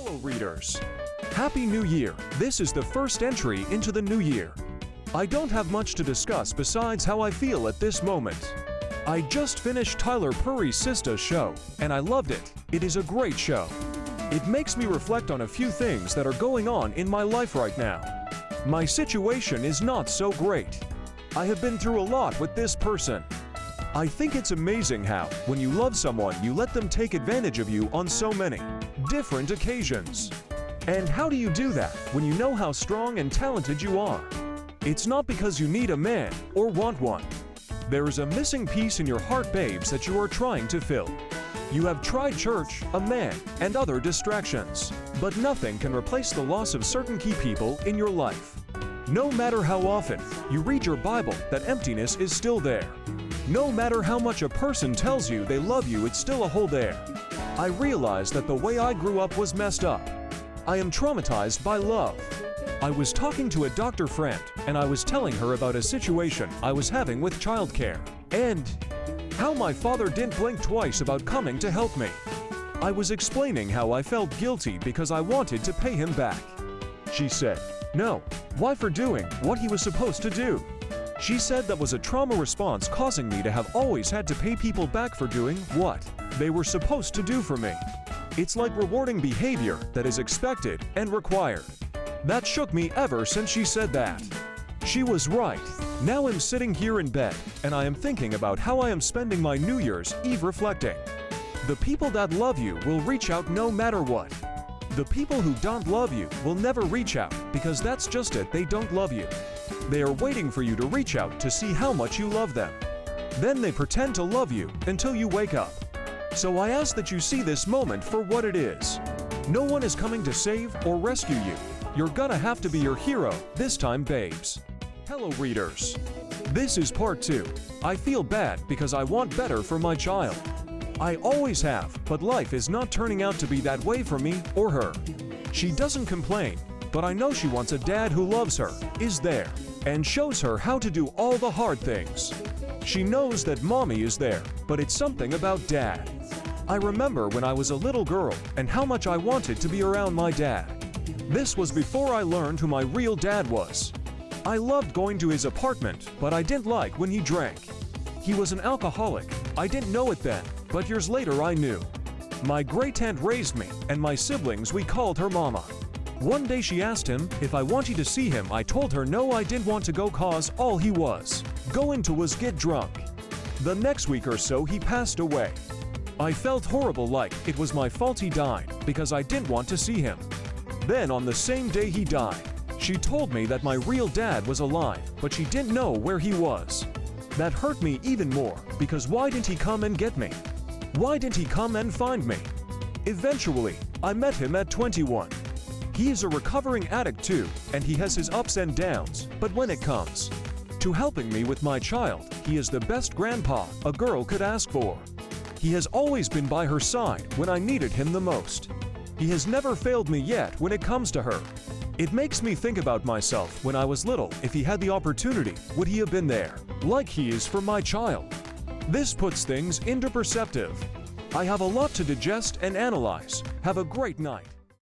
Hello readers! Happy New Year! This is the first entry into the new year. I don't have much to discuss besides how I feel at this moment. I just finished Tyler Perry's Sister show, and I loved it. It is a great show. It makes me reflect on a few things that are going on in my life right now. My situation is not so great. I have been through a lot with this person. I think it's amazing how, when you love someone, you let them take advantage of you on so many different occasions. And how do you do that when you know how strong and talented you are? It's not because you need a man or want one. There is a missing piece in your heart, babes, that you are trying to fill. You have tried church, a man, and other distractions, but nothing can replace the loss of certain key people in your life. No matter how often you read your Bible, that emptiness is still there. No matter how much a person tells you they love you, it's still a hole there. I realized that the way I grew up was messed up. I am traumatized by love. I was talking to a doctor friend, and I was telling her about a situation I was having with childcare, and how my father didn't blink twice about coming to help me. I was explaining how I felt guilty because I wanted to pay him back. She said, "No, why for doing what he was supposed to do?" She said that was a trauma response causing me to have always had to pay people back for doing what they were supposed to do for me. It's like rewarding behavior that is expected and required. That shook me ever since she said that. She was right. Now I'm sitting here in bed, and I am thinking about how I am spending my New Year's Eve reflecting. The people that love you will reach out no matter what. The people who don't love you will never reach out because that's just it, they don't love you. They are waiting for you to reach out to see how much you love them. Then they pretend to love you until you wake up. So I ask that you see this moment for what it is. No one is coming to save or rescue you. You're gonna have to be your hero this time, babes. Hello readers. This is part 2. I feel bad because I want better for my child. I always have, but life is not turning out to be that way for me or her. She doesn't complain, but I know she wants a dad who loves her, is there, and shows her how to do all the hard things. She knows that mommy is there, but it's something about dad. I remember when I was a little girl and how much I wanted to be around my dad. This was before I learned who my real dad was. I loved going to his apartment, but I didn't like when he drank. He was an alcoholic. I didn't know it then, but years later I knew. My great-aunt raised me, and my siblings, we called her Mama. One day she asked him if I wanted to see him. I told her no, I didn't want to go cause all he was going to was get drunk. The next week or so he passed away. I felt horrible, like it was my fault he died because I didn't want to see him. Then on the same day he died, she told me that my real dad was alive, but she didn't know where he was. That hurt me even more because why didn't he come and get me? Why didn't he come and find me? Eventually, I met him at 21. He is a recovering addict too, and he has his ups and downs, but when it comes to helping me with my child, he is the best grandpa a girl could ask for. He has always been by her side when I needed him the most. He has never failed me yet when it comes to her. It makes me think about myself when I was little. If he had the opportunity, would he have been there, like he is for my child? This puts things into perspective. I have a lot to digest and analyze. Have a great night.